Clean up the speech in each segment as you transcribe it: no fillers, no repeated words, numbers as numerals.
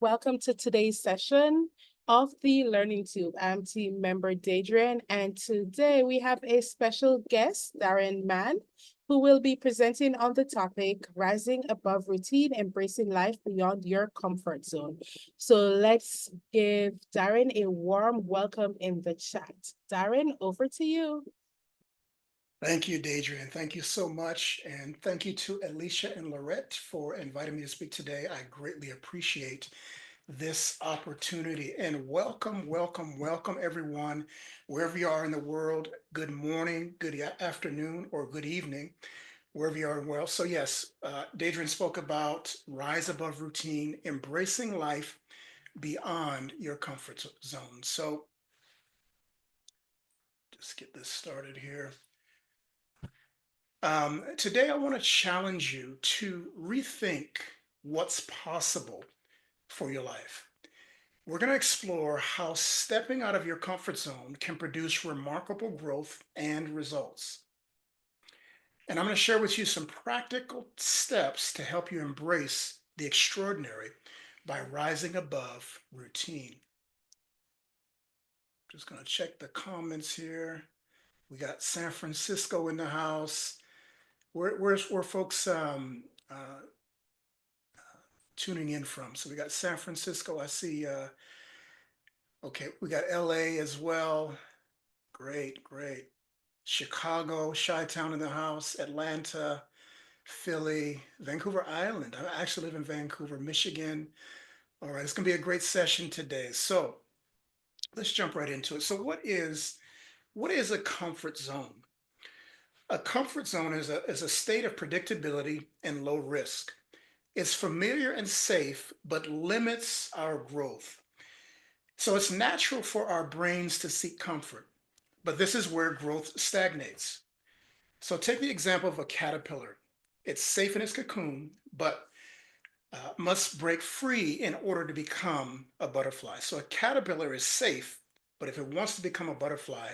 Welcome to today's session of the Learning Tube. I'm team member Dadrian, and today we have a special guest, Darren Mann, who will be presenting on the topic Rising Above Routine, Embracing Life Beyond Your Comfort Zone. So let's give Darren a warm welcome in the chat. Darren, over to you. Thank you, Dadrian. Thank you so much. And thank you to Alicia and Lorette for inviting me to speak today. I greatly appreciate this opportunity. And welcome, welcome, welcome, everyone, wherever you are in the world. Good morning, good afternoon, or good evening, wherever you are in the world. So, yes, Dadrian spoke about rise above routine, embracing life beyond your comfort zone. So, just get this started here. Today, I want to challenge you to rethink what's possible for your life. We're going to explore how stepping out of your comfort zone can produce remarkable growth and results. And I'm going to share with you some practical steps to help you embrace the extraordinary by rising above routine. Just going to check the comments here. We got San Francisco in the house. Where folks tuning in from? So we got San Francisco. I see. Okay, we got LA as well. Great, great. Chicago, Chi-Town in the house, Atlanta, Philly, Vancouver Island. I actually live in Vancouver, Michigan. All right, it's going to be a great session today. So let's jump right into it. So what is a comfort zone? A comfort zone is a state of predictability and low risk. It's familiar and safe, but limits our growth. So it's natural for our brains to seek comfort, but this is where growth stagnates. So take the example of a caterpillar. It's safe in its cocoon, but must break free in order to become a butterfly. So a caterpillar is safe, but if it wants to become a butterfly,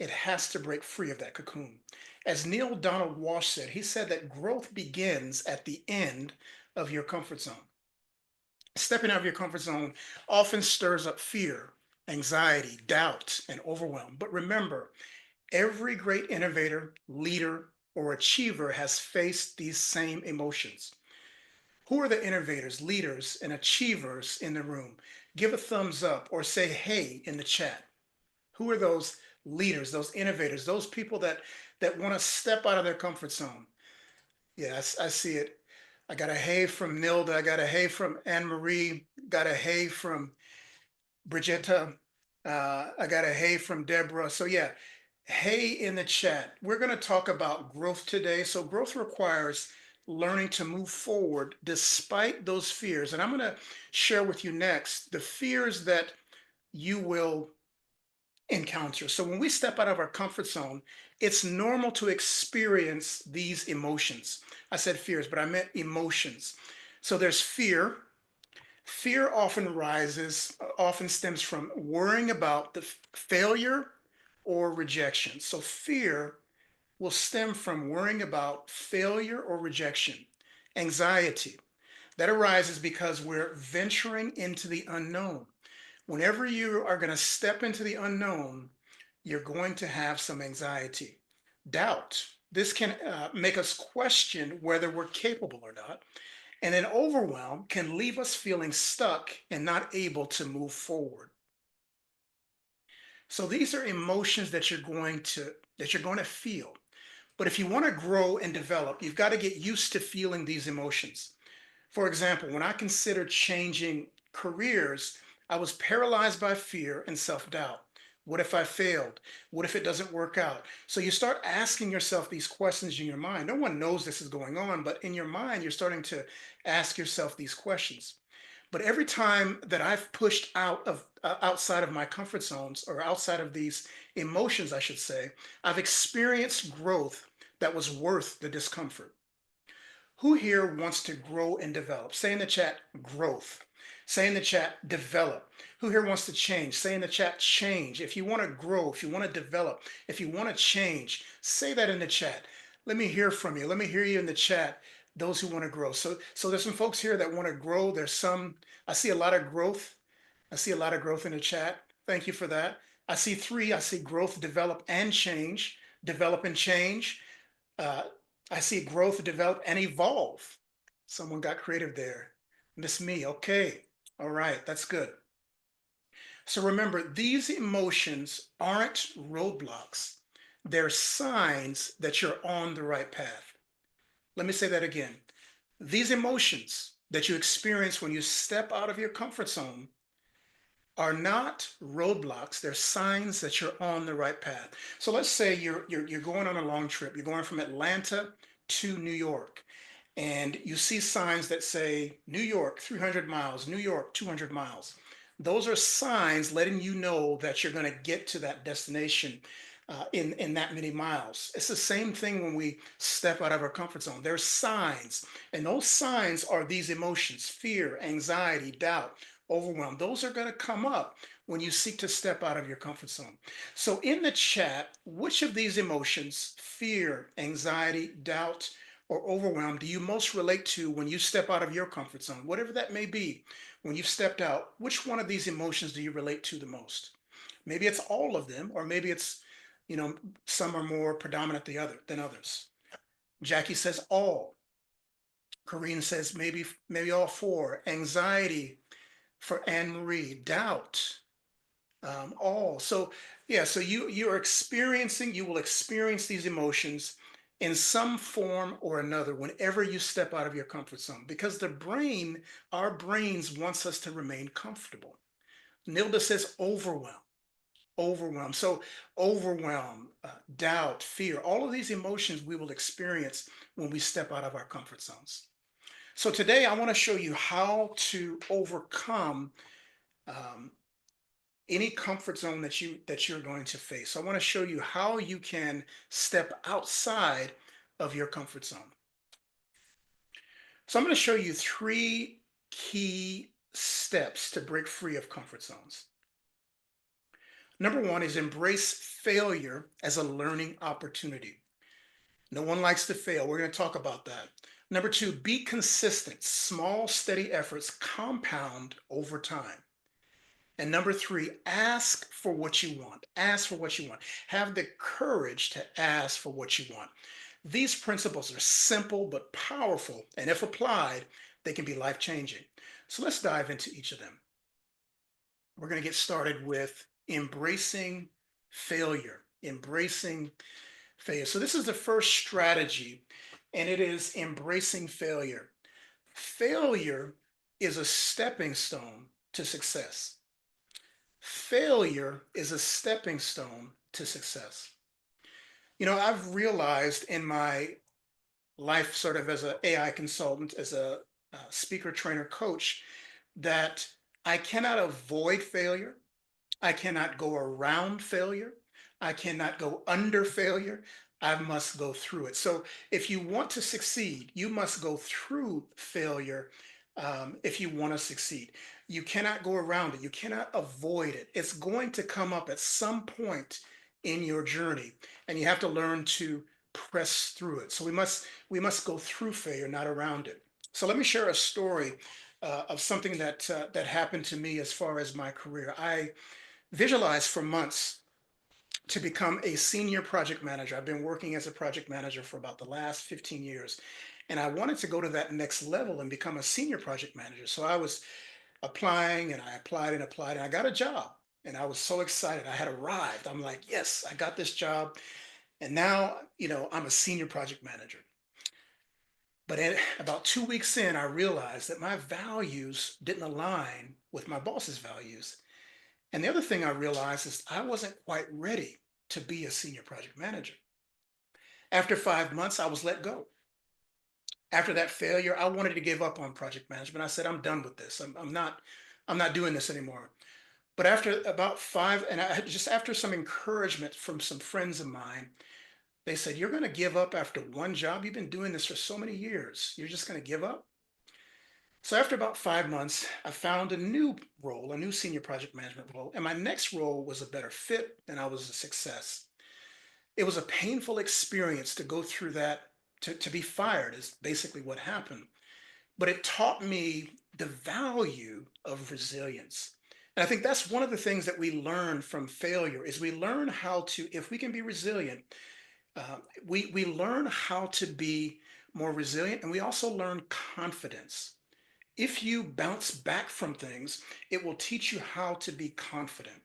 it has to break free of that cocoon. As Neil Donald Walsh said, he said that growth begins at the end of your comfort zone. Stepping out of your comfort zone often stirs up fear, anxiety, doubt, and overwhelm. But remember, every great innovator, leader, or achiever has faced these same emotions. Who are the innovators, leaders, and achievers in the room? Give a thumbs up or say hey in the chat. Who are those leaders, those innovators, those people that want to step out of their comfort zone? Yeah, I see it. I got a hey from Nilda. I got a hey from Anne Marie. Got a hey from Brigitta. I got a hey from Deborah. So yeah, hey in the chat. We're going to talk about growth today. So growth requires learning to move forward despite those fears. And I'm going to share with you next the fears that you will encounter. So when we step out of our comfort zone, it's normal to experience these emotions. I said fears, but I meant emotions. So there's fear. Fear often stems from worrying about the failure or rejection. So fear will stem from worrying about failure or rejection. Anxiety, that arises because we're venturing into the unknown. Whenever you are going to step into the unknown, you're going to have some anxiety. Doubt, this can make us question whether we're capable or not. And then overwhelm can leave us feeling stuck and not able to move forward. So these are emotions that you're going to feel. But if you want to grow and develop, you've got to get used to feeling these emotions. For example, when I considered changing careers, I was paralyzed by fear and self-doubt. What if I failed? What if it doesn't work out? So you start asking yourself these questions in your mind. No one knows this is going on, but in your mind, you're starting to ask yourself these questions. But every time that I've pushed outside of my comfort zones or outside of these emotions, I should say, I've experienced growth that was worth the discomfort. Who here wants to grow and develop? Say in the chat, growth. Say in the chat, develop. Who here wants to change? Say in the chat, change. If you want to grow, if you want to develop, if you want to change, say that in the chat. Let me hear from you. Let me hear you in the chat. those who want to grow. So there's some folks here that want to grow. There's some, I see a lot of growth. I see a lot of growth in the chat. Thank you for that. I see three. I see growth, develop, and change. Develop and change. Uh, I see growth, develop, and evolve. Someone got creative there. Miss me. Okay. All right. That's good. So remember, these emotions aren't roadblocks. They're signs that you're on the right path. Let me say that again. These emotions that you experience when you step out of your comfort zone are not roadblocks. They're signs that you're on the right path. So let's say you're going on a long trip. You're going from Atlanta to New York, and you see signs that say New York 300 miles, New York 200 miles. Those are signs letting you know that you're going to get to that destination in that many miles. It's the same thing when we step out of our comfort zone. There's signs, and those signs are these emotions: fear, anxiety, doubt, overwhelm. Those are going to come up when you seek to step out of your comfort zone. So, in the chat, which of these emotions, fear, anxiety, doubt, or overwhelm, do you most relate to when you step out of your comfort zone? Whatever that may be, when you've stepped out, which one of these emotions do you relate to the most? Maybe it's all of them, or maybe it's, you know, some are more predominant than others. Jackie says all. Corrine says maybe all four. Anxiety for Anne Marie. Doubt, all. So yeah, so you are experiencing, you will experience these emotions in some form or another whenever you step out of your comfort zone, because the brain, our brains wants us to remain comfortable. Nilda says overwhelm. Overwhelm. So overwhelm, doubt, fear, all of these emotions we will experience when we step out of our comfort zones. So today I want to show you how to overcome um, any comfort zone that you're going to face. So I want to show you how you can step outside of your comfort zone. So I'm going to show you three key steps to break free of comfort zones. Number one is embrace failure as a learning opportunity. No one likes to fail. We're going to talk about that. Number two, be consistent. Small, steady efforts compound over time. And number three, ask for what you want. Ask for what you want. Have the courage to ask for what you want. These principles are simple but powerful, and if applied, they can be life changing. So let's dive into each of them. We're going to get started with embracing failure. Embracing failure. So, this is the first strategy, and it is embracing failure. Failure is a stepping stone to success. Failure is a stepping stone to success. You know, I've realized in my life, sort of as an AI consultant, as a speaker, trainer, coach, that I cannot avoid failure. I cannot go around failure. I cannot go under failure. I must go through it. So, if you want to succeed, you must go through failure if you want to succeed. You cannot go around it. You cannot avoid it. It's going to come up at some point in your journey, and you have to learn to press through it. So we must go through failure, not around it. So let me share a story of something that happened to me as far as my career. I visualized for months to become a senior project manager. I've been working as a project manager for about the last 15 years. And I wanted to go to that next level and become a senior project manager. So I was applying and I applied and applied and I got a job. And I was so excited. I had arrived. I'm like, yes, I got this job. And now, I'm a senior project manager. But about 2 weeks in, I realized that my values didn't align with my boss's values. And the other thing I realized is I wasn't quite ready to be a senior project manager. After 5 months, I was let go. After that failure, I wanted to give up on project management. I said, I'm done with this. I'm not doing this anymore. But after about five, and just after some encouragement from some friends of mine, they said, you're going to give up after one job? You've been doing this for so many years. You're just going to give up? So after about 5 months, I found a new role, a new senior project management role, and my next role was a better fit and I was a success. It was a painful experience to go through that to be fired is basically what happened. But it taught me the value of resilience. And I think that's one of the things that we learn from failure is we learn how to, if we can be resilient, uh, we learn how to be more resilient, and we also learn confidence. If you bounce back from things, it will teach you how to be confident.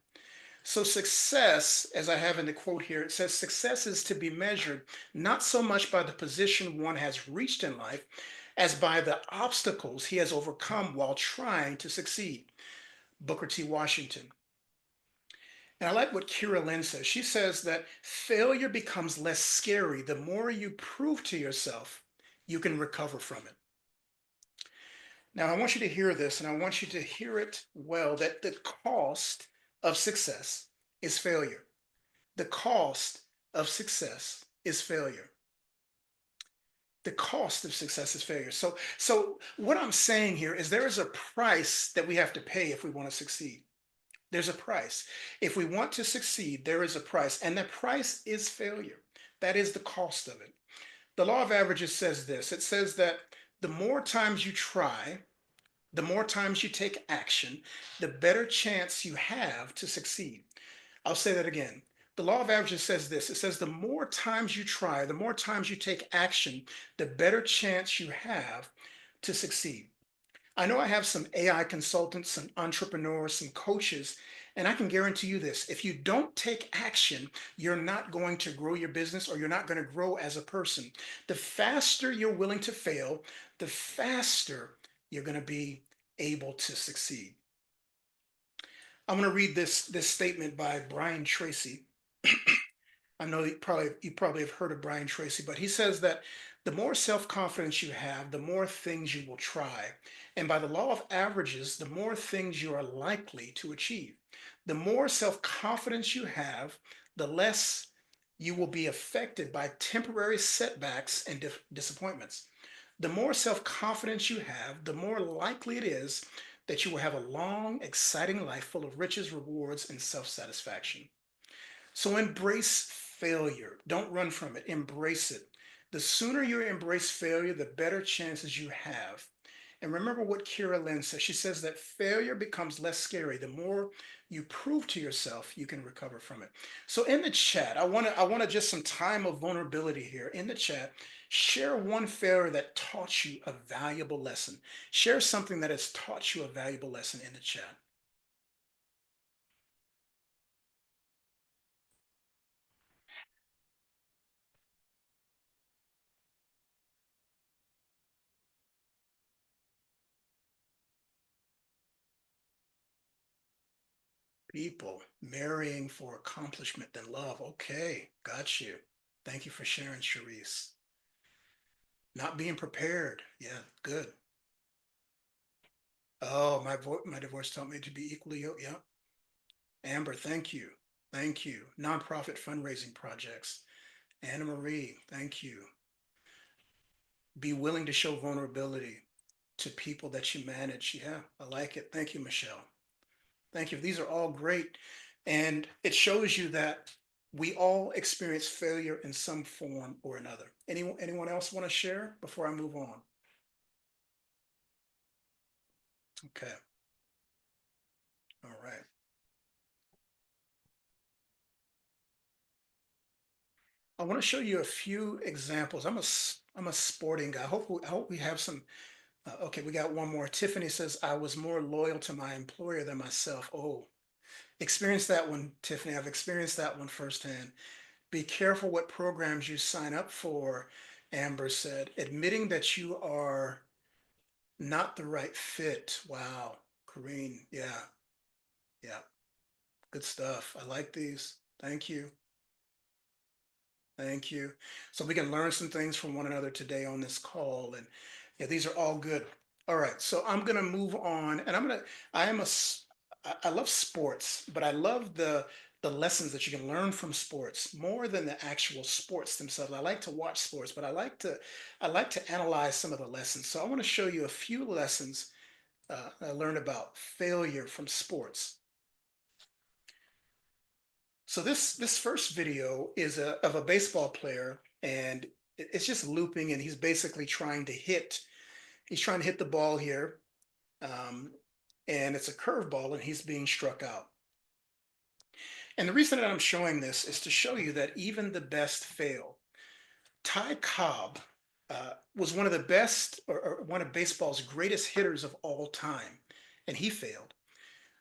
So, success, as I have in the quote here, it says success is to be measured not so much by the position one has reached in life as by the obstacles he has overcome while trying to succeed. Booker T. Washington. And I like what Kira Lynn says. She says that failure becomes less scary the more you prove to yourself you can recover from it. Now, I want you to hear this, and I want you to hear it well, that the cost of success is failure. The cost of success is failure. The cost of success is failure. So what I'm saying here is there is a price that we have to pay if we want to succeed. There's a price. If we want to succeed, there is a price, and the price is failure. That is the cost of it. The law of averages says this. It says that the more times you try, the more times you take action, the better chance you have to succeed. I'll say that again. The law of averages says this. It says the more times you try, the more times you take action, the better chance you have to succeed. I know I have some AI consultants, some entrepreneurs, some coaches, and I can guarantee you this. If you don't take action, you're not going to grow your business or you're not going to grow as a person. The faster you're willing to fail, the faster you're going to be able to succeed. I'm going to read this statement by Brian Tracy. I know you probably have heard of Brian Tracy, but he says that the more self-confidence you have, the more things you will try. And by the law of averages, the more things you are likely to achieve. The more self-confidence you have, the less you will be affected by temporary setbacks and disappointments. The more self-confidence you have, the more likely it is that you will have a long, exciting life full of riches, rewards, and self-satisfaction. So embrace failure. Don't run from it. Embrace it. The sooner you embrace failure, the better chances you have. And remember what Kira Lynn says. She says that failure becomes less scary the more you prove to yourself you can recover from it. So in the chat, I want to just some time of vulnerability here. In the chat, share one failure that taught you a valuable lesson. Share something that has taught you a valuable lesson in the chat. People marrying for accomplishment than love. Okay, got you. Thank you for sharing, Charisse. Not being prepared. Yeah, good. Oh, my divorce taught me to be equally yoked. Yeah. Amber, thank you. Thank you. Nonprofit fundraising projects. Anna Marie, thank you. Be willing to show vulnerability to people that you manage. Yeah, I like it. Thank you, Michelle. Thank you. These are all great. And it shows you that we all experience failure in some form or another. Anyone else want to share before I move on? Okay. All right. I want to show you a few examples. I'm a sporting guy. I hope we have some. Okay, we got one more. Tiffany says, I was more loyal to my employer than myself. Oh, experienced that one, Tiffany. I've experienced that one firsthand. Be careful what programs you sign up for, Amber said. Admitting that you are not the right fit. Wow. Corrine, yeah, yeah. Good stuff. I like these. Thank you. Thank you. So we can learn some things from one another today on this call. And yeah, these are all good. All right. So I'm going to move on and I am I love sports, but I love the lessons that you can learn from sports more than the actual sports themselves. I like to watch sports, but I like to analyze some of the lessons. So I want to show you a few lessons I learned about failure from sports. So this first video is of a baseball player, and it's just looping, and he's basically trying to hit. He's trying to hit the ball here, um, and it's a curveball, and he's being struck out. And the reason that I'm showing this is to show you that even the best fail. Ty Cobb was one of the best, or one of baseball's greatest hitters of all time, and he failed.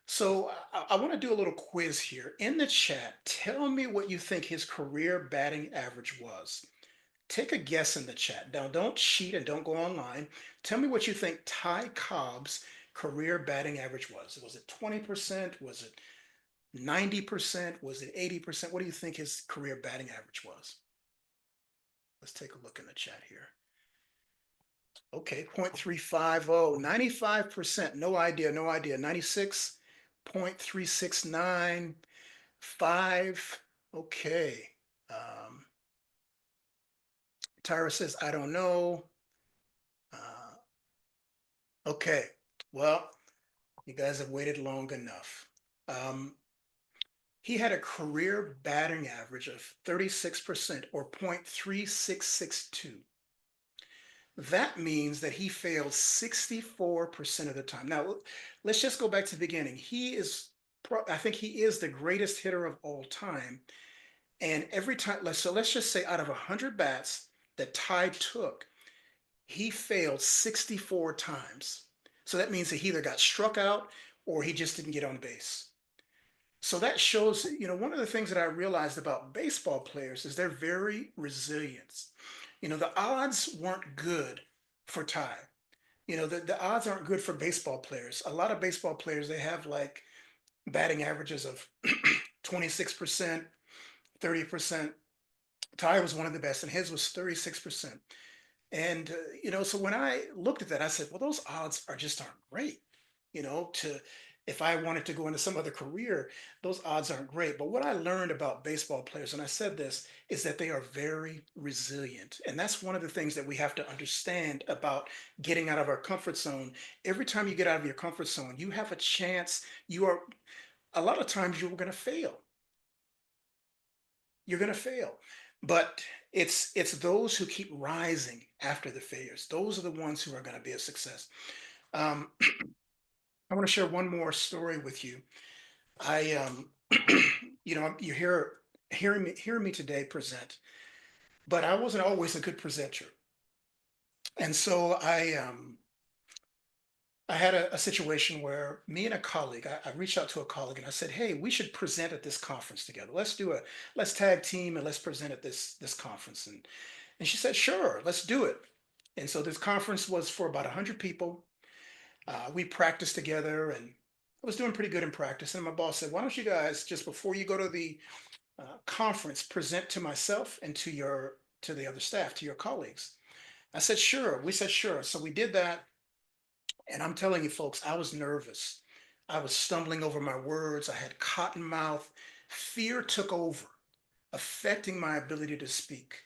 So I want to do a little quiz here. In the chat, tell me what you think his career batting average was. Take a guess in the chat. Now, don't cheat and don't go online. Tell me what you think Ty Cobb's career batting average was. Was it 20%? Was it 90%? Was it 80%? What do you think his career batting average was? Let's take a look in the chat here. Okay, 0.350, 95%. No idea, no idea. 96.369, 5. Okay. Tyra says, I don't know. Okay, well, you guys have waited long enough. Um, he had a career batting average of 36% or 0.3662. That means that he failed 64% of the time. Now, let's just go back to the beginning. I think he is the greatest hitter of all time. And every time, so let's just say out of 100 bats that Ty took, he failed 64 times. So that means that he either got struck out or he just didn't get on base. So that shows, one of the things that I realized about baseball players is they're very resilient. The odds weren't good for Ty. The odds aren't good for baseball players. A lot of baseball players, they have like batting averages of 26%, 30%. Ty was one of the best, and his was 36%. And so when I looked at that, I said, well, those odds just aren't great. To if I wanted to go into some other career, those odds aren't great. But what I learned about baseball players, and I said this, is that they are very resilient. And that's one of the things that we have to understand about getting out of our comfort zone. Every time you get out of your comfort zone, you have a chance. A lot of times you're going to fail. You're going to fail. But it's those who keep rising after the failures. Those are the ones who are going to be a success. Um, I want to share one more story with you. You hearing me today present, but I wasn't always a good presenter, and so I had a situation where me and a colleague, I reached out to a colleague and I said, "Hey, we should present at this conference together. Let's tag team and let's present at this conference." And she said, "Sure, let's do it." And so this conference was for about 100 people. We practiced together, and I was doing pretty good in practice. And my boss said, "Why don't you guys, just before you go to the conference, present to myself and to the other staff, to your colleagues?" I said, "Sure." We said, "Sure." So we did that. And I'm telling you, folks, I was nervous. I was stumbling over my words. I had cotton mouth. Fear took over, affecting my ability to speak.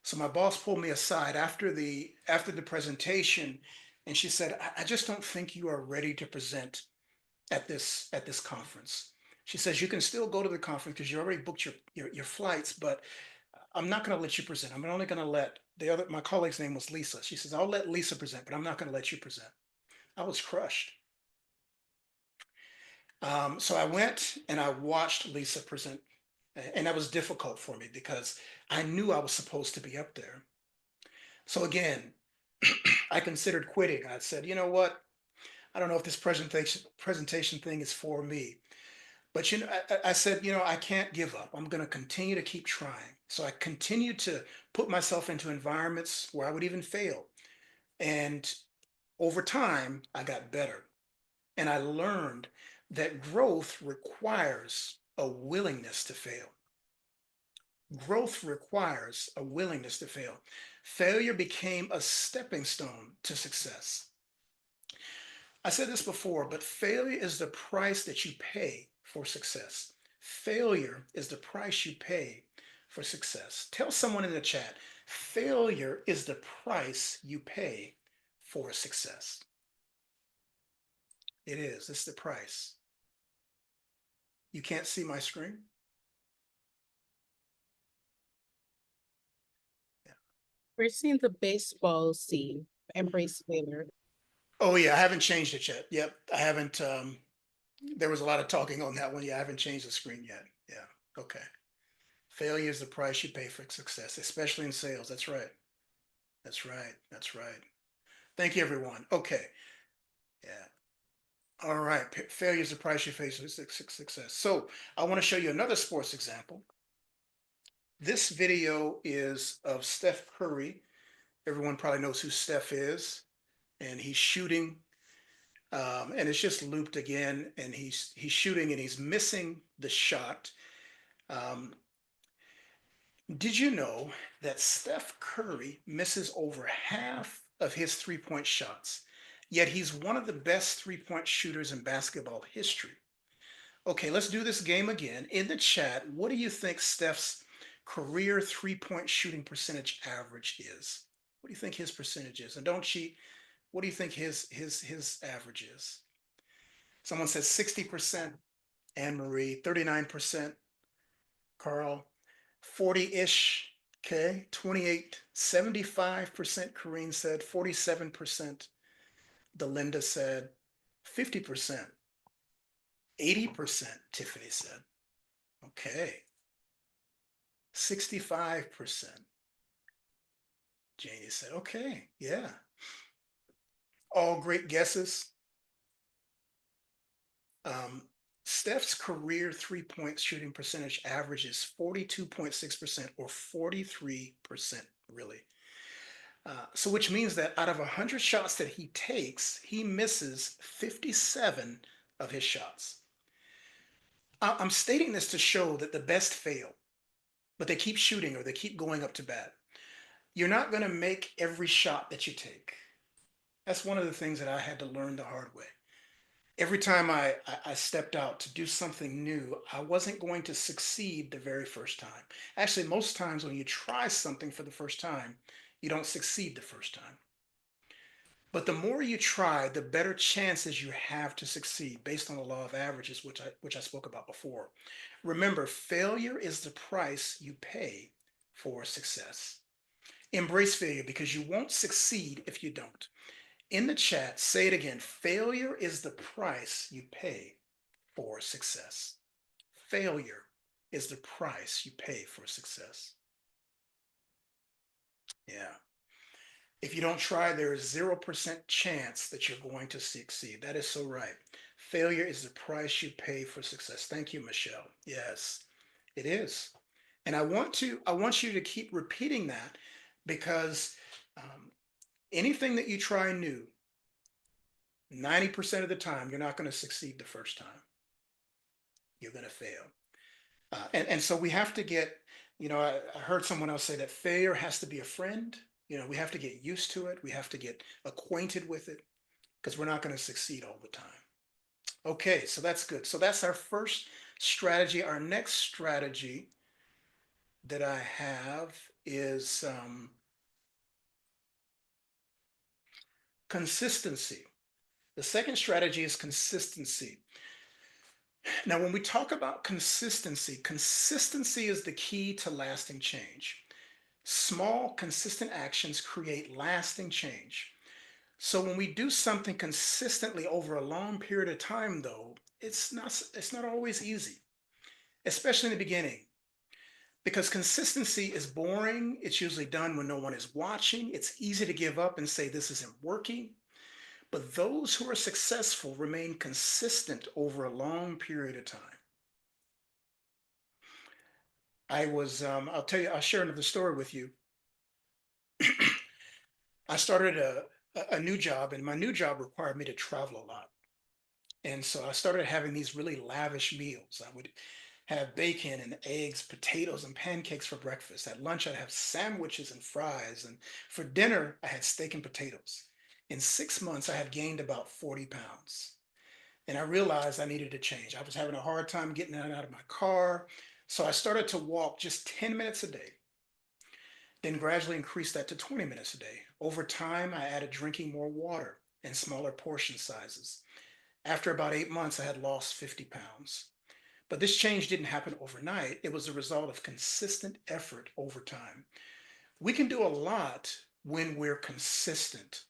So my boss pulled me aside after the presentation, and she said, I just don't think you are ready to present at this conference." She says, "You can still go to the conference because you already booked your flights, but I'm not going to let you present. I'm only going to let my colleague's name was Lisa. She says, I'll let Lisa present, but I'm not going to let you present." I was crushed. So I went and I watched Lisa present, and that was difficult for me because I knew I was supposed to be up there. So again, I considered quitting. I said, "You know what? I don't know if this presentation thing is for me." But I said, "I can't give up. I'm going to continue to keep trying." So I continued to put myself into environments where I would even fail. And over time, I got better. And I learned that growth requires a willingness to fail. Growth requires a willingness to fail. Failure became a stepping stone to success. I said this before, but failure is the price that you pay for success. Failure is the price you pay for success. Tell someone in the chat, failure is the price you pay for success. It is. It's the price. You can't see my screen? Yeah. We're seeing the baseball scene, embrace failure. Oh yeah, I haven't changed it yet. Yep, I haven't. There was a lot of talking on that one. Yeah, I haven't changed the screen yet. Yeah. Okay. Failure is the price you pay for success, especially in sales. That's right. That's right. That's right. Thank you, everyone. Okay. Yeah. All right. Failure is the price you pay for success. So I want to show you another sports example. This video is of Steph Curry. Everyone probably knows who Steph is, and he's shooting, and it's just looped again, and he's shooting and he's missing the shot. Um, did you know that Steph Curry misses over half of his three-point shots, yet he's one of the best three-point shooters in basketball history? Okay, let's do this game again. In the chat, what do you think Steph's career three-point shooting percentage average is? What do you think his percentage is? And don't cheat. What do you think his average is? Someone says 60%, Anne Marie, 39%, Carl, 40-ish, okay, 28, 75%, Corrine said, 47%, Delinda said, 50%, 80%, Tiffany said, okay, 65%. Janie said, okay, yeah. All great guesses. Um, Steph's career three-point shooting percentage average is 42.6% or 43%, really. So which means that out of 100 shots that he takes, he misses 57 of his shots. I'm stating this to show that the best fail, but they keep shooting or they keep going up to bat. You're not going to make every shot that you take. That's one of the things that I had to learn the hard way. Every time I stepped out to do something new, I wasn't going to succeed the very first time. Actually, most times when you try something for the first time, you don't succeed the first time. But the more you try, the better chances you have to succeed based on the law of averages, which I spoke about before. Remember, failure is the price you pay for success. Embrace failure because you won't succeed if you don't. In the chat, say it again. Failure is the price you pay for success. Failure is the price you pay for success. Yeah. If you don't try, there is 0% chance that you're going to succeed. That is so right. Failure is the price you pay for success. Thank you, Michelle. Yes, it is. And I want you to keep repeating that because anything that you try new, 90% of the time, you're not going to succeed the first time. You're going to fail. And so we have to get, I heard someone else say that failure has to be a friend. We have to get used to it. We have to get acquainted with it because we're not going to succeed all the time. Okay, so that's good. So that's our first strategy. Our next strategy that I have is consistency. The second strategy is consistency. Now, when we talk about consistency, consistency is the key to lasting change. Small, consistent actions create lasting change. So when we do something consistently over a long period of time, though, it's not always easy, especially in the beginning, because consistency is boring. It's usually done when no one is watching. It's easy to give up and say this isn't working. But those who are successful remain consistent over a long period of time. I'll share another story with you. I started a new job, and my new job required me to travel a lot. And so I started having these really lavish meals. I would have bacon and eggs, potatoes, and pancakes for breakfast. At lunch, I'd have sandwiches and fries. And for dinner, I had steak and potatoes. In 6 months, I had gained about 40 pounds. And I realized I needed to change. I was having a hard time getting out of my car. So I started to walk just 10 minutes a day, then gradually increased that to 20 minutes a day. Over time, I added drinking more water and smaller portion sizes. After about 8 months, I had lost 50 pounds. But this change didn't happen overnight. It was a result of consistent effort over time. We can do a lot when we're consistent.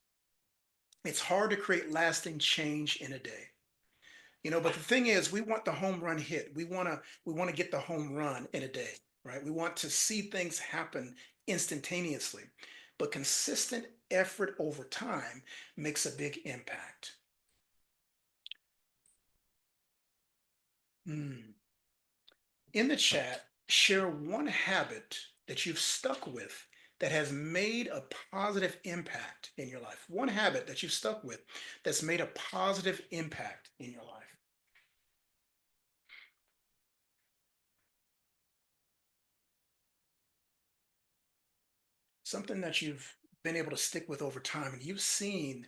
It's hard to create lasting change in a day. But the thing is, we want the home run hit. We want to get the home run in a day, right? We want to see things happen instantaneously. But consistent effort over time makes a big impact. Hmm. In the chat, share one habit that you've stuck with that has made a positive impact in your life. One habit that you've stuck with that's made a positive impact in your life. Something that you've been able to stick with over time and you've seen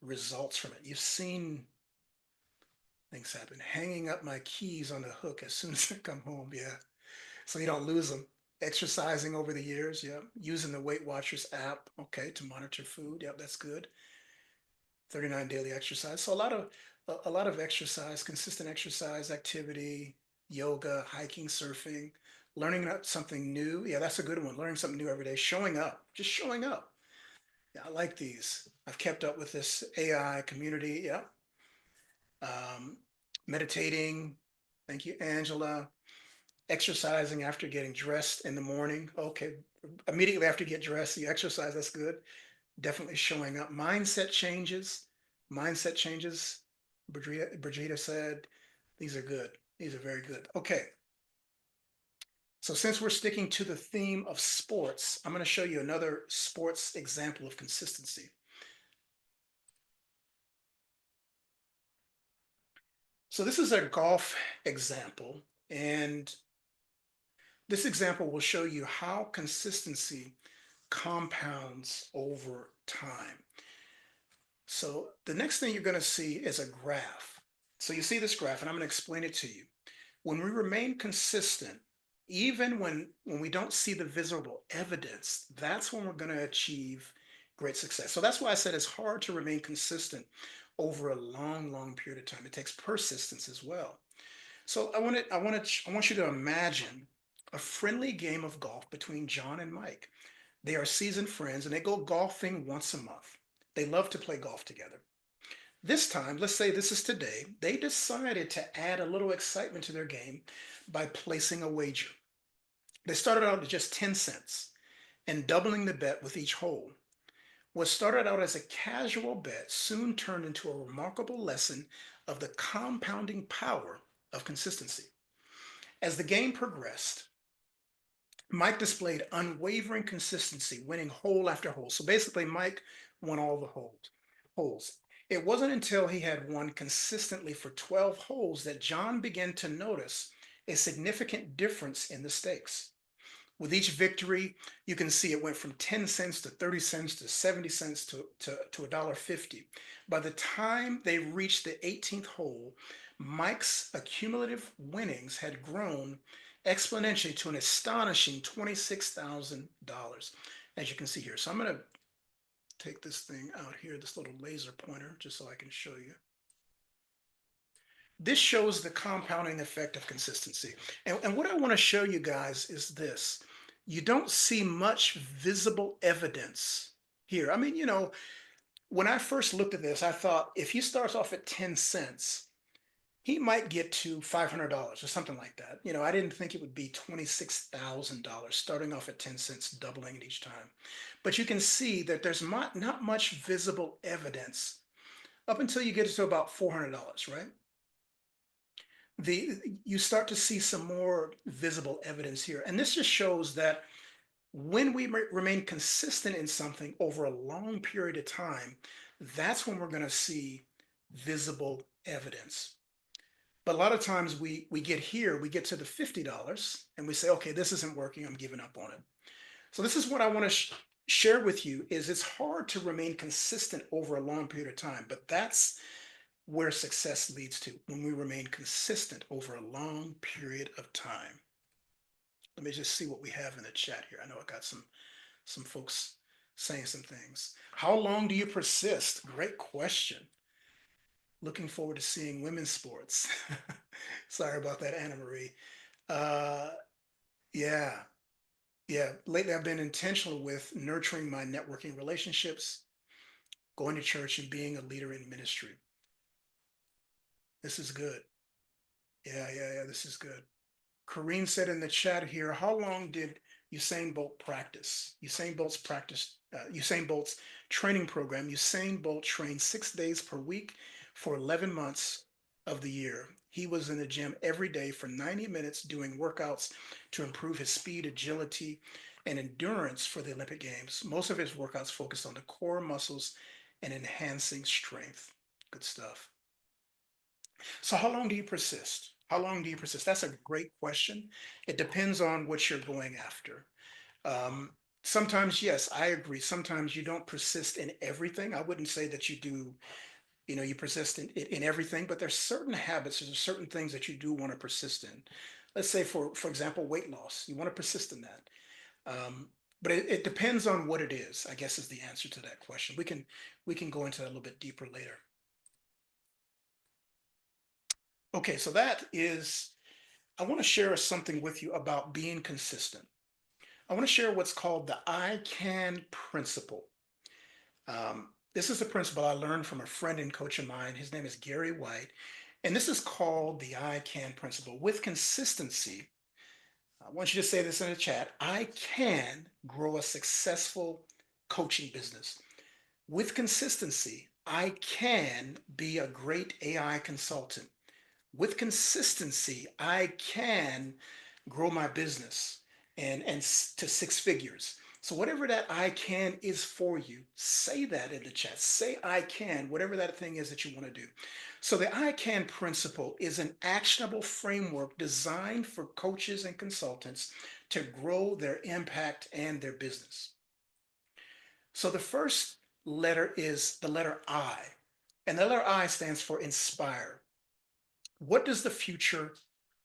results from it. You've seen things happen. Hanging up my keys on the hook as soon as I come home, yeah. So you don't lose them. Exercising over the years, yeah. Using the Weight Watchers app, okay, to monitor food, yep, that's good. 39 daily exercise. So a lot of exercise, consistent exercise activity, yoga, hiking, surfing, learning something new. Yeah, that's a good one. Learning something new every day. Showing up, just showing up. Yeah, I like these. I've kept up with this AI community. Yeah. Um, Meditating. Thank you, Angela. Exercising after getting dressed in the morning. Okay. Immediately after you get dressed, you exercise. That's good. Definitely showing up. Mindset changes. Mindset changes. Brigida said, these are good. These are very good. Okay. So since we're sticking to the theme of sports, I'm going to show you another sports example of consistency. So this is a golf example, and this example will show you how consistency compounds over time. So the next thing you're going to see is a graph. So you see this graph, and I'm going to explain it to you. When we remain consistent, even when we don't see the visible evidence, that's when we're going to achieve great success. So that's why I said it's hard to remain consistent over a long, long period of time. It takes persistence as well. So I want you to imagine a friendly game of golf between John and Mike. They are seasoned friends and they go golfing once a month. They love to play golf together. This time, let's say this is today, they decided to add a little excitement to their game by placing a wager. They started out at just 10 cents and doubling the bet with each hole. What started out as a casual bet soon turned into a remarkable lesson of the compounding power of consistency. As the game progressed, Mike displayed unwavering consistency, winning hole after hole. So basically, Mike won all the holes. It wasn't until he had won consistently for 12 holes that John began to notice a significant difference in the stakes. With each victory, you can see it went from 10 cents to 30 cents to 70 cents to $1.50. By the time they reached the 18th hole, Mike's accumulative winnings had grown exponentially to an astonishing $26,000, as you can see here. So I'm going to take this thing out here, this little laser pointer, just so I can show you. This shows the compounding effect of consistency. And what I want to show you guys is this. You don't see much visible evidence here. I mean, when I first looked at this, I thought if he starts off at 10 cents, he might get to $500 or something like that. I didn't think it would be $26,000 starting off at 10 cents, doubling it each time. But you can see that there's not much visible evidence up until you get to about $400, right? You start to see some more visible evidence here. And this just shows that when we remain consistent in something over a long period of time, that's when we're going to see visible evidence. But a lot of times we get to the $50 and we say, okay, this isn't working. I'm giving up on it. So this is what I want to share with you is it's hard to remain consistent over a long period of time, but that's where success leads to when we remain consistent over a long period of time. Let me just see what we have in the chat here. I know I got some folks saying some things. How long do you persist? Great question. Looking forward to seeing women's sports. Sorry about that, Anna Marie. Uh, yeah. Yeah, lately I've been intentional with nurturing my networking relationships, going to church, and being a leader in ministry. This is good. Yeah, this is good. Kareen said in the chat here, how long did Usain Bolt practice? Usain Bolt's training program. Usain Bolt trained 6 days per week for 11 months of the year. He was in the gym every day for 90 minutes doing workouts to improve his speed, agility, and endurance for the Olympic Games. Most of his workouts focused on the core muscles and enhancing strength. Good stuff. So how long do you persist? How long do you persist? That's a great question. It depends on what you're going after. Um, Sometimes, yes, I agree. Sometimes you don't persist in everything. I wouldn't say that you do, you persist in everything, but there's certain habits, there's certain things that you do want to persist in. Let's say, for example, weight loss. You want to persist in that. Um, but it depends on what it is, I guess is the answer to that question. We can go into that a little bit deeper later. Okay, so that is I want to share something with you about being consistent. I want to share what's called the ICAN Principle. This is a principle I learned from a friend and coach of mine. His name is Gary White. And this is called the ICAN Principle. With consistency, I want you to say this in the chat, I can grow a successful coaching business. With consistency, I can be a great AI consultant. With consistency, I can grow my business and to 6 figures. So whatever that I can is for you, say that in the chat. Say I can, whatever that thing is that you want to do. So the I can principle is an actionable framework designed for coaches and consultants to grow their impact and their business. So the first letter is the letter I, and the letter I stands for inspire. What does the future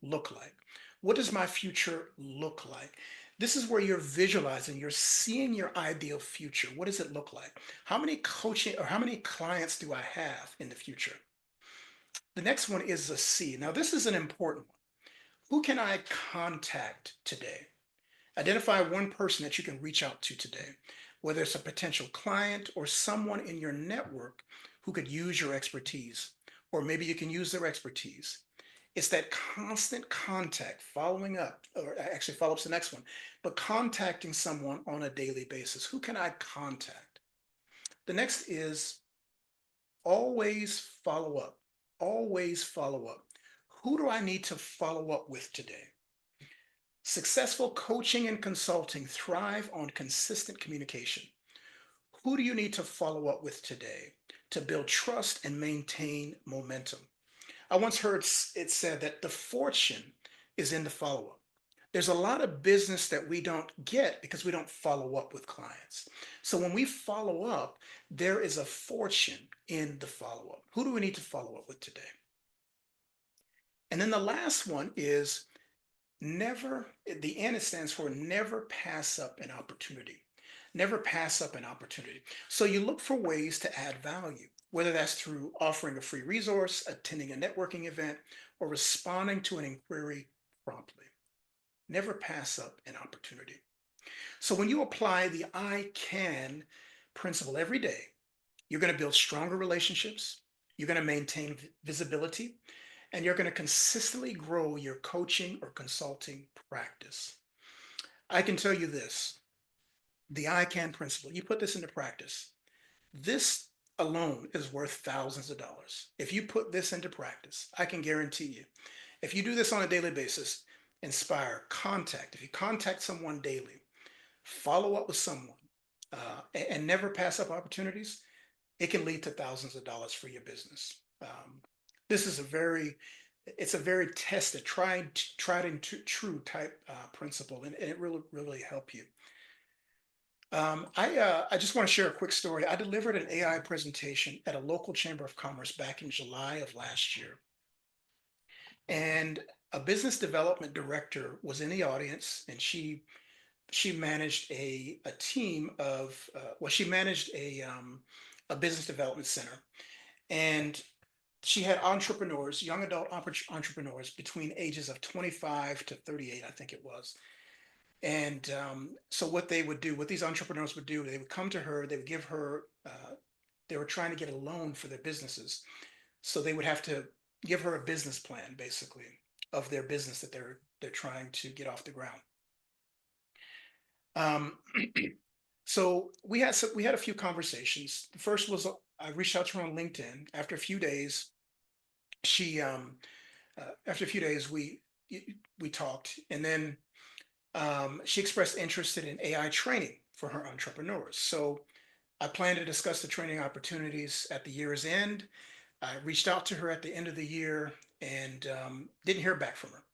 look like? What does my future look like? This is where you're visualizing, you're seeing your ideal future. What does it look like? How many coaching or how many clients do I have in the future? The next one is a C. Now, this is an important one. Who can I contact today? Identify one person that you can reach out to today, whether it's a potential client or someone in your network who could use your expertise, or maybe you can use their expertise. It's that constant contact, following up, or actually follow up's the next one, but contacting someone on a daily basis. Who can I contact? The next is always follow up. Always follow up. Who do I need to follow up with today? Successful coaching and consulting thrive on consistent communication. Who do you need to follow up with today to build trust and maintain momentum? I once heard it said that the fortune is in the follow up. There's a lot of business that we don't get because we don't follow up with clients. So when we follow up, there is a fortune in the follow up. Who do we need to follow up with today? And then the last one is never, the N, it stands for never pass up an opportunity. Never pass up an opportunity. So you look for ways to add value, whether that's through offering a free resource, attending a networking event, or responding to an inquiry promptly. Never pass up an opportunity. So when you apply the I can principle every day, you're going to build stronger relationships, you're going to maintain visibility, and you're going to consistently grow your coaching or consulting practice. I can tell you this, the I can principle, you put this into practice. This alone is worth thousands of dollars. If you put this into practice, I can guarantee you, if you do this on a daily basis, inspire, contact, if you contact someone daily, follow up with someone, and never pass up opportunities, it can lead to thousands of dollars for your business. This is it's a very tested, tried and true type principle, and it really help you. I just want to share a quick story. I delivered an AI presentation at a local chamber of commerce back in July of last year, and a business development director was in the audience, and she managed a team of she managed a business development center, and she had entrepreneurs, young adult entrepreneurs between ages of 25 to 38, I think it was. And so what they would do, what these entrepreneurs would do, they would come to her, they would give her, they were trying to get a loan for their businesses. So they would have to give her a business plan, basically, of their business that they're trying to get off the ground. Um, so we had a few conversations. The first was I reached out to her on LinkedIn. After a few days, she after a few days we talked, and then she expressed interest in AI training for her entrepreneurs. So I plan to discuss the training opportunities at the year's end. I reached out to her at the end of the year and didn't hear back from her.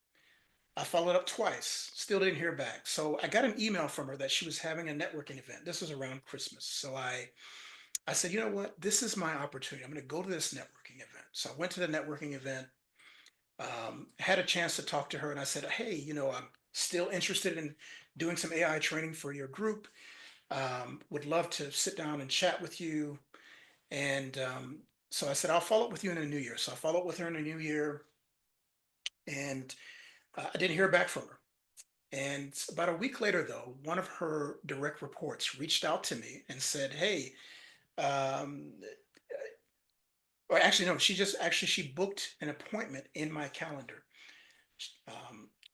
I followed up twice, still didn't hear back. So I got an email from her that she was having a networking event. This was around Christmas. So I said, you know what? This is my opportunity. I'm going to go to this networking event. So I went to the networking event, had a chance to talk to her, and I said, hey, I'm still interested in doing some AI training for your group. Would love to sit down and chat with you. And so I said, I'll follow up with you in the new year. So I followed up with her in the new year, and I didn't hear back from her. And about a week later, though, one of her direct reports reached out to me and said, hey, um, or actually, no, she booked an appointment in my calendar.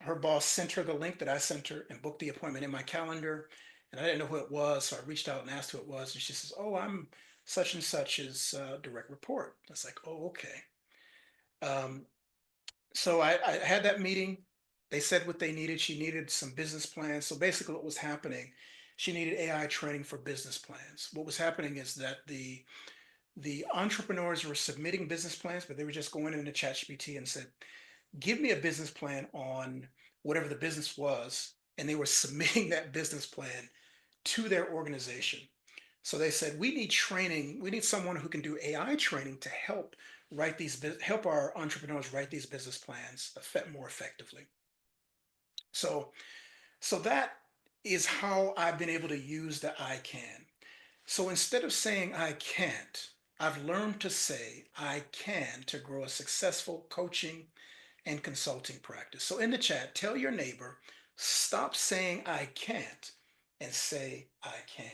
Her boss sent her the link that I sent her and booked the appointment in my calendar. And I didn't know who it was. So I reached out and asked who it was. And she says, oh, I'm such and such's direct report. I was like, oh, okay. Um, so I had that meeting. They said what they needed. She needed some business plans. So basically, what was happening, she needed AI training for business plans. What was happening is that the entrepreneurs were submitting business plans, but they were just going into ChatGPT and said, "Give me a business plan on whatever the business was," and they were submitting that business plan to their organization. So they said, we need training. We need someone who can do AI training to help our entrepreneurs write these business plans more effectively. So, so that is how I've been able to use the I can. So instead of saying I can't, I've learned to say I can to grow a successful coaching and consulting practice. So in the chat, tell your neighbor, stop saying I can't and say I can.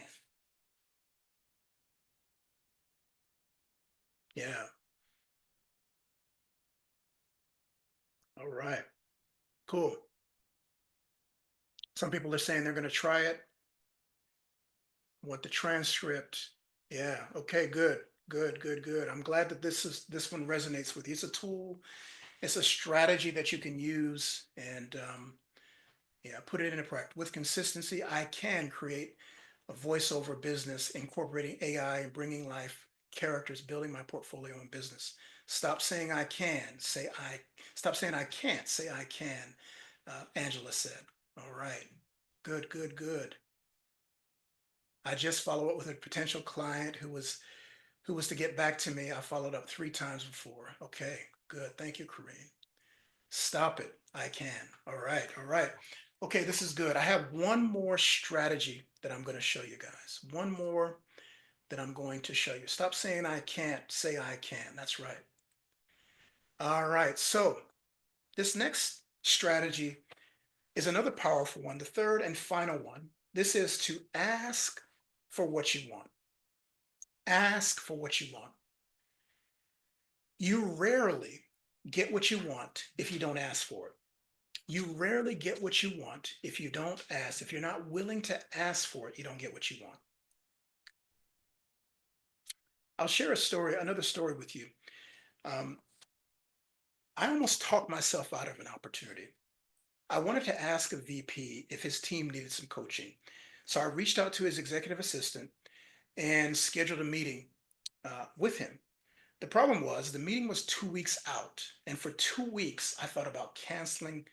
Yeah. All right. Cool. Some people are saying they're going to try it. Want the transcript. Yeah. Okay. Good. Good. Good. Good. I'm glad that this one resonates with you. It's a tool. It's a strategy that you can use and yeah, put it into practice with consistency. I can create a voiceover business incorporating AI and bringing life characters, building my portfolio and business. Stop saying I can. Say I. Stop saying I can't. Say I can. Angela said. All right. Good. Good. Good. I just followed up with a potential client who was to get back to me. I followed up 3 times before. Okay, good. Thank you, Kareem. Stop it. I can. All right. All right. Okay, this is good. I have one more strategy that I'm going to show you guys. One more that I'm going to show you. Stop saying I can't. Say I can. That's right. All right. So this next strategy is another powerful one. The third and final one. This is to ask for what you want. Ask for what you want. You rarely get what you want if you don't ask for it. You rarely get what you want if you don't ask. If you're not willing to ask for it, you don't get what you want. I'll share another story with you. Um, I almost talked myself out of an opportunity. I wanted to ask a VP if his team needed some coaching. So I reached out to his executive assistant and scheduled a meeting with him. The problem was the meeting was 2 weeks out. And for 2 weeks, I thought about canceling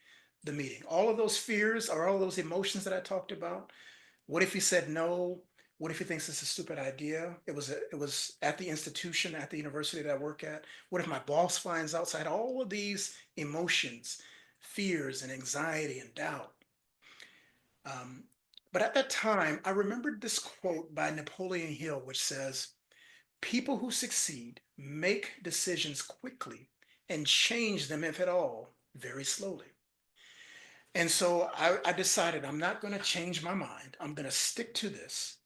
the meeting. All of those fears or all of those emotions that I talked about. What if he said no? What if he thinks it's a stupid idea? It was at the institution, at the university that I work at. What if my boss finds out? So I had all of these emotions, fears and anxiety and doubt. Um, but at that time, I remembered this quote by Napoleon Hill, which says, people who succeed make decisions quickly and change them, if at all, very slowly. And so I decided I'm not going to change my mind. I'm going to stick to this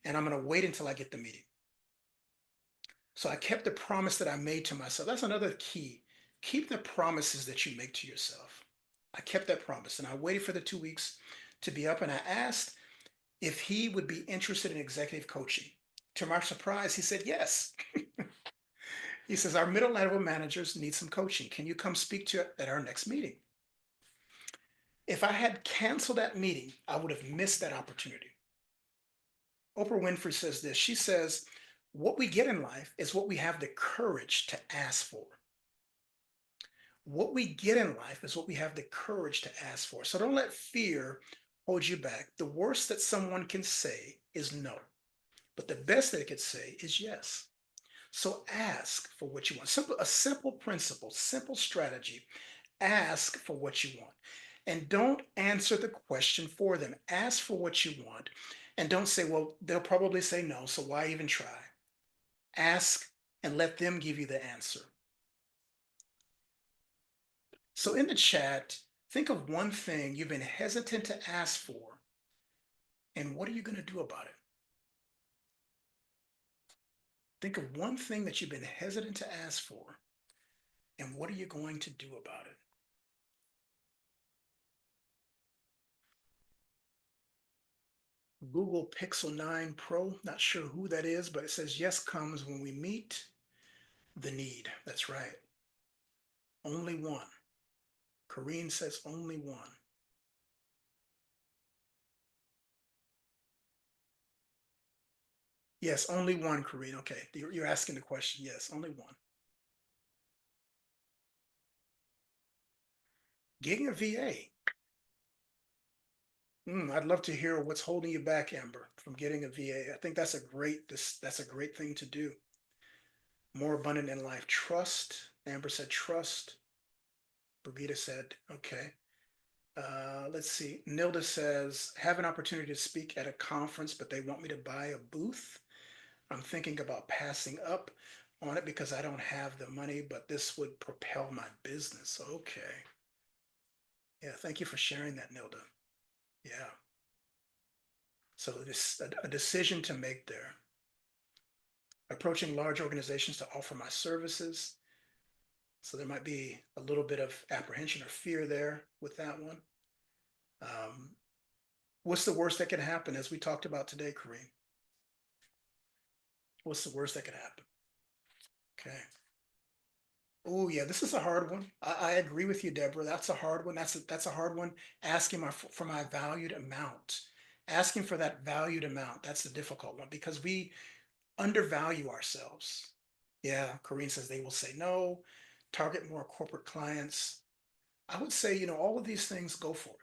and I'm going to wait until I get the meeting. So I kept the promise that I made to myself. That's another key. Keep the promises that you make to yourself. I kept that promise and I waited for the 2 weeks to be up and I asked if he would be interested in executive coaching. To my surprise, he said yes. He says, our middle level managers need some coaching. Can you come speak to it at our next meeting? If I had canceled that meeting, I would have missed that opportunity. Oprah Winfrey says this. She says, what we get in life is what we have the courage to ask for. What we get in life is what we have the courage to ask for. So don't let fear hold you back. The worst that someone can say is no, but the best they could say is yes. So ask for what you want. A simple principle, simple strategy. Ask for what you want. And don't answer the question for them. Ask for what you want. And don't say, well, they'll probably say no, so why even try? Ask and let them give you the answer. So in the chat, think of one thing you've been hesitant to ask for, and what are you going to do about it? Think of one thing that you've been hesitant to ask for, and what are you going to do about it? Google Pixel 9 Pro, not sure who that is, but it says yes comes when we meet the need. That's right. Only one. Corrine says only one. Yes, only one, Corrine. Okay, you're asking the question. Yes, only one. Getting a VA. I'd love to hear what's holding you back, Amber, from getting a VA. I think that's a great thing to do. More abundant in life. Trust. Amber said trust. Brigida said, okay. Let's see. Nilda says, have an opportunity to speak at a conference, but they want me to buy a booth. I'm thinking about passing up on it because I don't have the money, but this would propel my business. Okay. Yeah, thank you for sharing that, Nilda. Yeah. So this a decision to make there. Approaching large organizations to offer my services. So there might be a little bit of apprehension or fear there with that one. Um, what's the worst that can happen, as we talked about today, Kareem? What's the worst that could happen? Okay. Oh yeah, this is a hard one. I agree with you, Deborah. That's a hard one. That's a hard one. Asking for my valued amount. Asking for that valued amount. That's the difficult one because we undervalue ourselves. Yeah, Corrine says they will say no. Target more corporate clients. I would say, all of these things, go for it.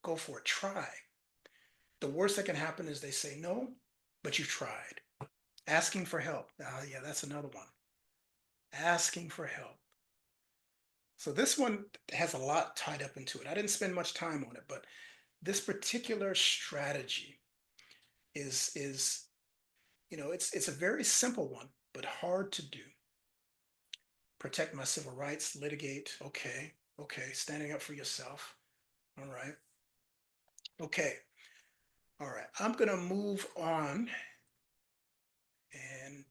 Go for it. Try. The worst that can happen is they say no, but you tried. Asking for help. Yeah, that's another one. Asking for help. So this one has a lot tied up into it. I didn't spend much time on it, but this particular strategy is it's a very simple one, but hard to do. Protect my civil rights, litigate. Okay, okay, standing up for yourself. All right. Okay. All right. I'm gonna move on and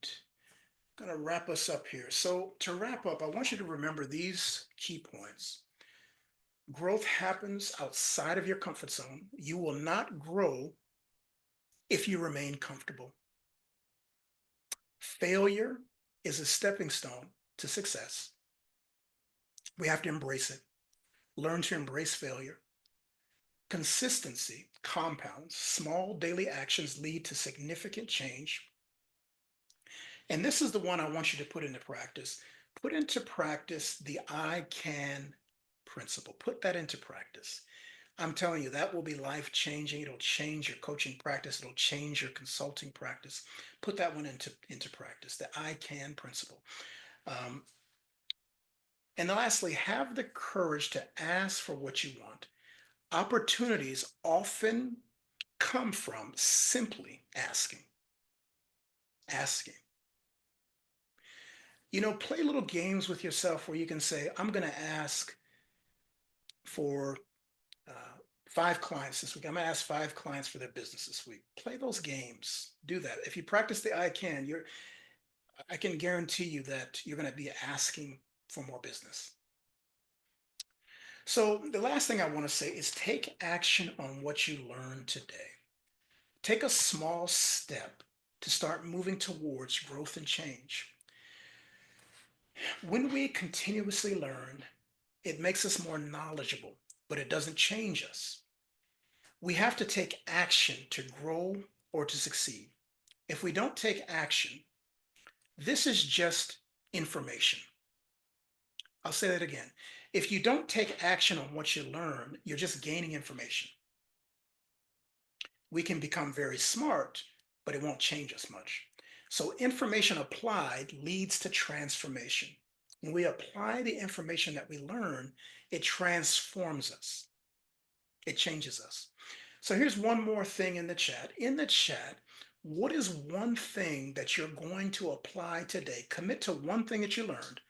gonna wrap us up here. So to wrap up, I want you to remember these key points. Growth happens outside of your comfort zone. You will not grow if you remain comfortable. Failure is a stepping stone to success. We have to embrace it. Learn to embrace failure. Consistency compounds. Small daily actions lead to significant change. And this is the one I want you to put into practice. Put into practice the ICAN principle. Put that into practice. I'm telling you, that will be life changing. It'll change your coaching practice. It'll change your consulting practice. Put that one into practice, the ICAN principle. Um, and lastly, have the courage to ask for what you want. Opportunities often come from simply asking. Asking. Play little games with yourself where you can say, I'm going to ask for uh, 5 clients this week. I'm going to ask 5 clients for their business this week. Play those games. Do that. If you practice the ICAN, I can guarantee you that you're going to be asking for more business. So the last thing I want to say is take action on what you learned today. Take a small step to start moving towards growth and change. When we continuously learn, it makes us more knowledgeable, but it doesn't change us. We have to take action to grow or to succeed. If we don't take action, this is just information. I'll say that again. If you don't take action on what you learn, you're just gaining information. We can become very smart, but it won't change us much. So information applied leads to transformation. When we apply the information that we learn, it transforms us. It changes us. So here's one more thing in the chat. In the chat, what is one thing that you're going to apply today? Commit to one thing that you learned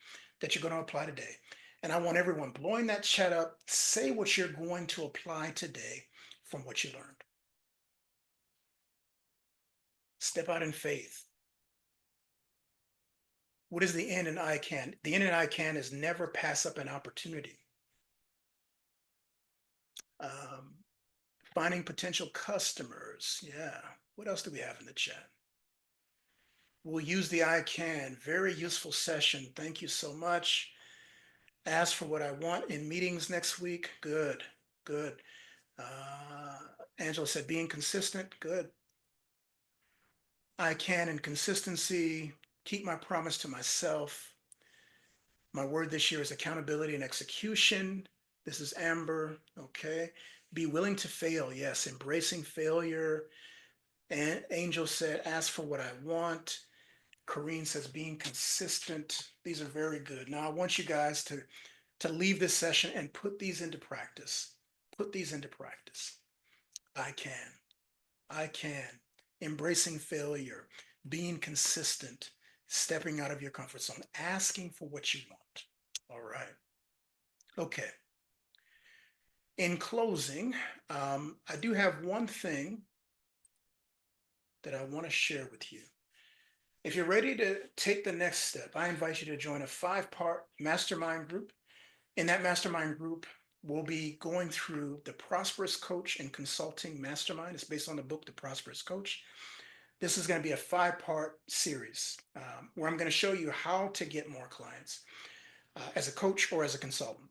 that you're going to apply today. And I want everyone blowing that chat up, say what you're going to apply today from what you learned. Step out in faith. What is the end in ICAN? The end in ICAN is never pass up an opportunity. Um, Finding potential customers. Yeah. What else do we have in the chat? We'll use the ICAN. Very useful session. Thank you so much. Ask for what I want in meetings next week. Good. Good. Angela said being consistent. Good. ICAN and consistency. Keep my promise to myself. My word this year is accountability and execution. This is Amber. Okay. Be willing to fail. Yes. Embracing failure. And Angel said, ask for what I want. Corrine says, being consistent. These are very good. Now, I want you guys to leave this session and put these into practice. Put these into practice. I can. I can. Embracing failure. Being consistent. Stepping out of your comfort zone. Asking for what you want. All right. Okay. In closing, I do have one thing that I want to share with you. If you're ready to take the next step, I invite you to join a 5-part mastermind group. In that mastermind group, we'll be going through the Prosperous Coach and Consulting Mastermind. It's based on the book, The Prosperous Coach. This is going to be a 5-part series where I'm going to show you how to get more clients as a coach or as a consultant.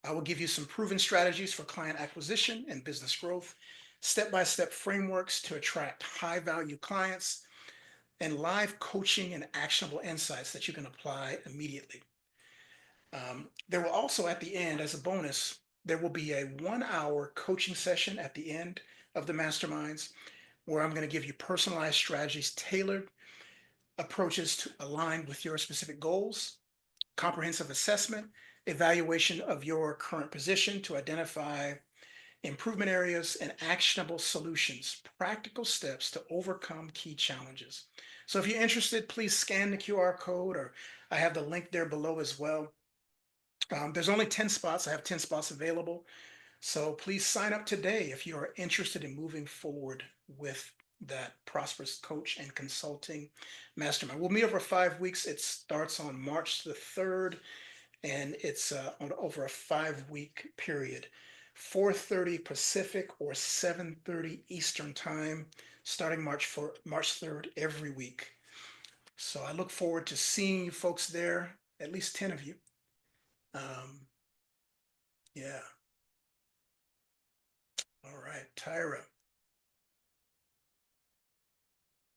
I will give you some proven strategies for client acquisition and business growth, step-by-step frameworks to attract high-value clients, and live coaching and actionable insights that you can apply immediately. There will also, at the end, as a bonus, there will be a 1-hour coaching session at the end of the masterminds where I'm going to give you personalized strategies, tailored approaches to align with your specific goals, comprehensive assessment, evaluation of your current position to identify improvement areas, and actionable solutions, practical steps to overcome key challenges. So if you're interested, please scan the QR code, or I have the link there below as well. There's only 10 spots. I have 10 spots available. So please sign up today if you are interested in moving forward with that Prosperous Coach and Consulting Mastermind. We'll meet over 5 weeks. It starts on March the 3rd, and it's on over a 5-week period. 4:30 Pacific or 7:30 Eastern time, starting March 3rd every week. So I look forward to seeing you folks there, at least 10 of you. Yeah. All right, Tyra.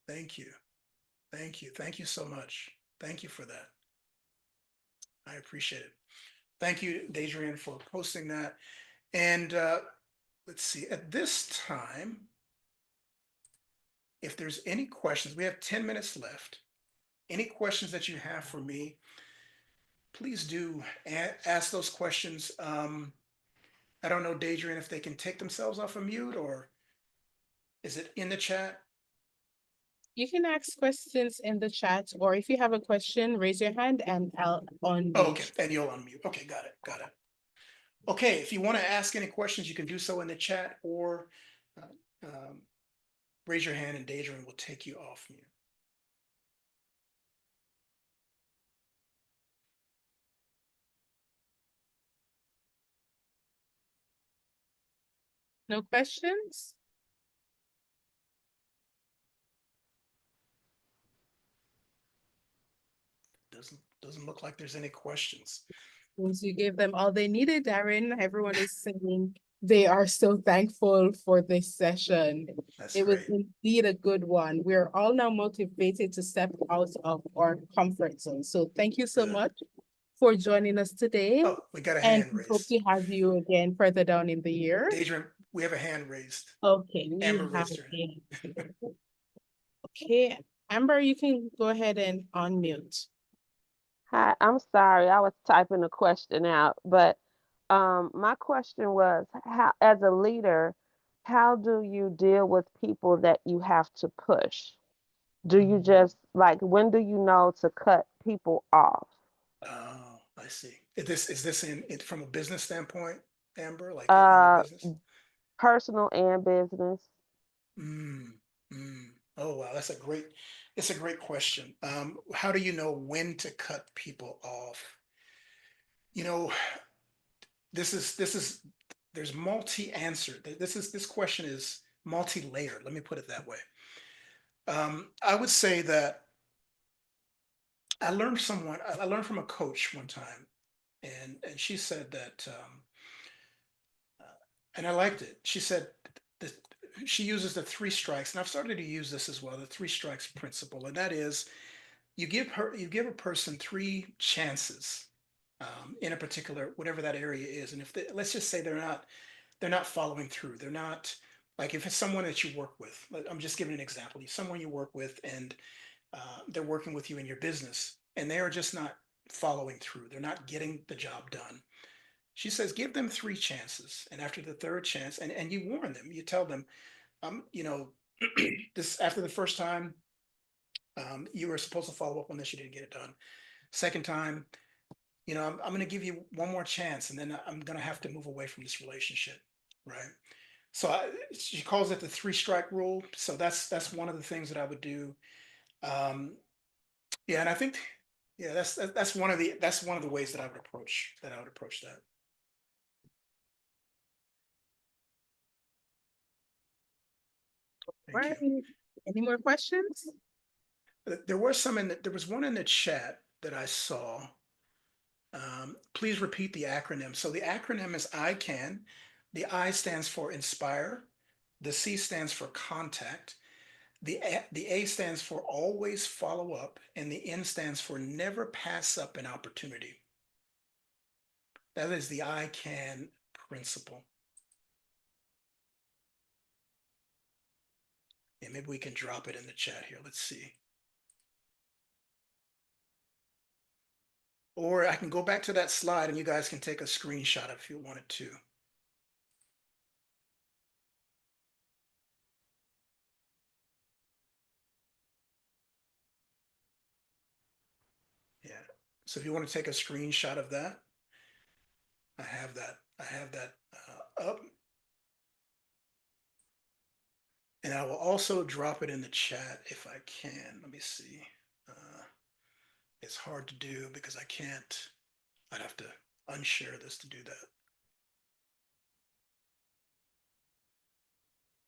Thank you. Thank you. Thank you so much. Thank you for that. I appreciate it. Thank you, Adrian, for posting that. And let's see, at this time, if there's any questions, we have 10 minutes left. Any questions that you have for me, please do ask those questions. I don't know, Adrian, if they can take themselves off of mute, or is it in the chat? You can ask questions in the chat, or if you have a question, raise your hand and I'll Oh, okay, unmute. and you'll unmute. Okay, got it, got it. Okay, if you want to ask any questions, you can do so in the chat or uh, um, raise your hand and Daedrin will take you off mute. No questions? Doesn't look like there's any questions. Once you gave them all they needed, Darren, everyone is saying they are so thankful for this session. That's It was great. indeed a good one. We're all now motivated to step out of our comfort zone. So thank you so Good. much for joining us today. Oh, we got a And hand we hope raised. to have you again further down in the year. Daedrin, we have a hand raised. Okay, we Amber have raised her hand. a okay. Amber, you can go ahead and unmute. Hi, I'm sorry, I was typing a question out, but my question was, how, as a leader, how do you deal with people that you have to push? Do you just like, when do you know to cut people off? Oh, I see. Is this from a business standpoint, Amber? Like in your Uh, business? Personal and business. Mm, mm. Oh wow, it's a great question. How do you know when to cut people off? You know, this is there's multi-answer. This question is multi-layered. Let me put it that way. I would say that I learned from a coach one time, and she said that, and I liked it. She said that she uses the three strikes, and I've started to use this as well, the three strikes principle, and that is you give a person three chances in a particular whatever that area is, and if let's just say they're not following through, they're not like if it's someone that you work with. I'm just giving an example. Someone you work with, and they're working with you in your business, and they are just not following through. They're not getting the job done. She says, give them three chances, and after the third chance, and you warn them, you tell them, you know, this after the first time, you were supposed to follow up on this, you didn't get it done. Second time, I'm going to give you one more chance, and then I'm going to have to move away from this relationship, right? So she calls it the three strike rule. So that's one of the things that I would do. Um, yeah, and I think yeah, that's one of the ways that I would approach that. Thank Right. you. Any more questions? There was one in the chat that I saw. Please repeat the acronym. So the acronym is ICAN. The I stands for inspire. The C stands for contact. The A stands for always follow up, and the N stands for never pass up an opportunity. That is the ICAN principle. And maybe we can drop it in the chat here. Let's see. Or I can go back to that slide and you guys can take a screenshot if you wanted to. Yeah. So if you want to take a screenshot of that, I have that. I have that up. And I will also drop it in the chat if I can. Let me see. It's hard to do because I can't. I'd have to unshare this to do that.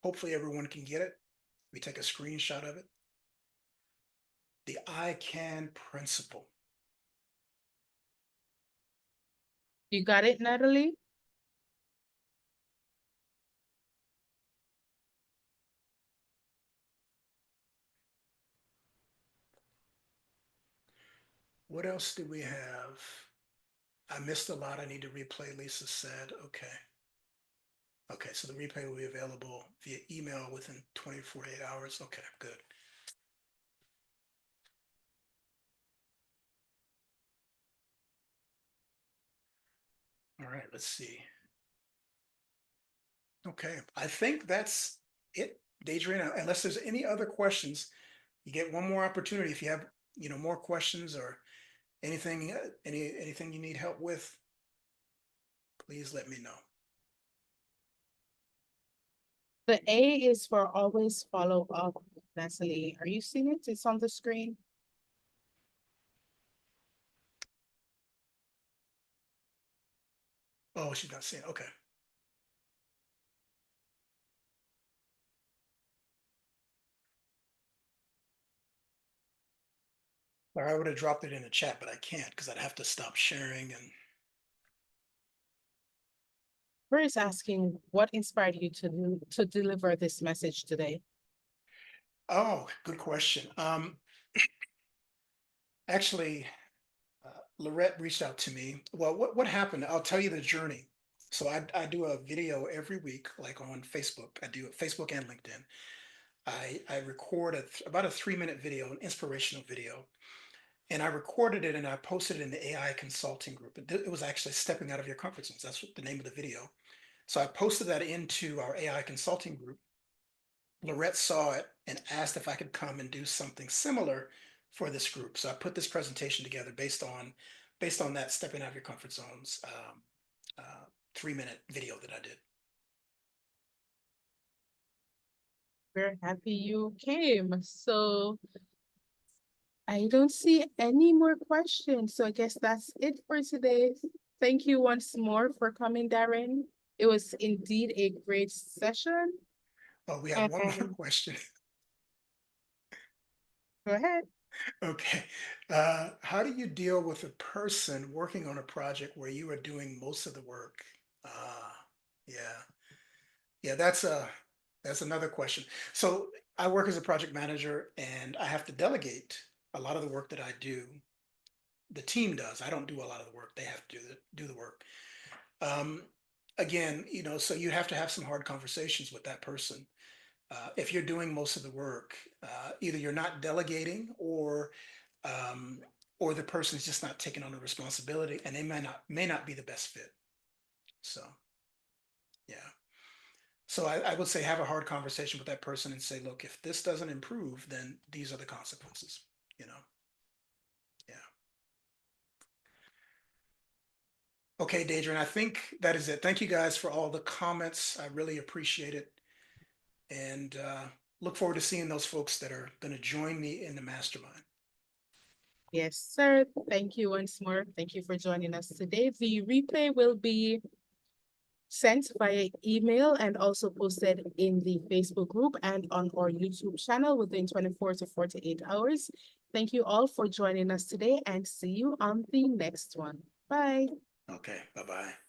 Hopefully everyone can get it. We take a screenshot of it. The ICAN principle. You got it, Natalie? What else do we have? I missed a lot. I need to replay, Lisa said. Okay. Okay, so the replay will be available via email within 48 hours. Okay, good. All right, let's see. Okay, I think that's it, Deidre. Unless there's any other questions, you get one more opportunity. If you have, more questions or anything, anything you need help with, please let me know. The A is for always follow up. Natalie, are you seeing it? It's on the screen. Oh, she's not seeing. Okay. Or I would have dropped it in the chat, but I can't because I'd have to stop sharing. And Where is asking what inspired you to deliver this message today? oh, good question. Actually, Lorette reached out to me. Well, what happened? I'll tell you the journey. So I do a video every week, like on Facebook. I do it Facebook and LinkedIn. I record about a 3-minute video, an inspirational video, and I recorded it and I posted it in the AI consulting group. It was actually stepping out of your comfort zones. That's what the name of the video. So I posted that into our AI consulting group. Lorette saw it and asked if I could come and do something similar for this group. So I put this presentation together based on that stepping out of your comfort zones 3-minute video that I did. We're happy you came. So I don't see any more questions. So I guess that's it for today. Thank you once more for coming, Darren. It was indeed a great session. Oh, we have one more And question. go ahead. Okay. How do you deal with a person working on a project where you are doing most of the work? Yeah. Yeah, that's another question. So I work as a project manager and I have to delegate a lot of the work that I do. The team does. I don't do a lot of the work. They have to do the work. Um, Again, so you have to have some hard conversations with that person. If you're doing most of the work, either you're not delegating um, or the person's just not taking on the responsibility and they may not be the best fit. So yeah. So I would say have a hard conversation with that person and say, look, if this doesn't improve, then these are the consequences, you know? Yeah. Okay, Deidre, I think that is it. Thank you guys for all the comments. I really appreciate it. And look forward to seeing those folks that are going to join me in the mastermind. Yes, sir. Thank you once more. Thank you for joining us today. The replay will be sent via email and also posted in the Facebook group and on our YouTube channel within 24 to 48 hours. Thank you all for joining us today and see you on the next one. Bye. Okay, bye-bye.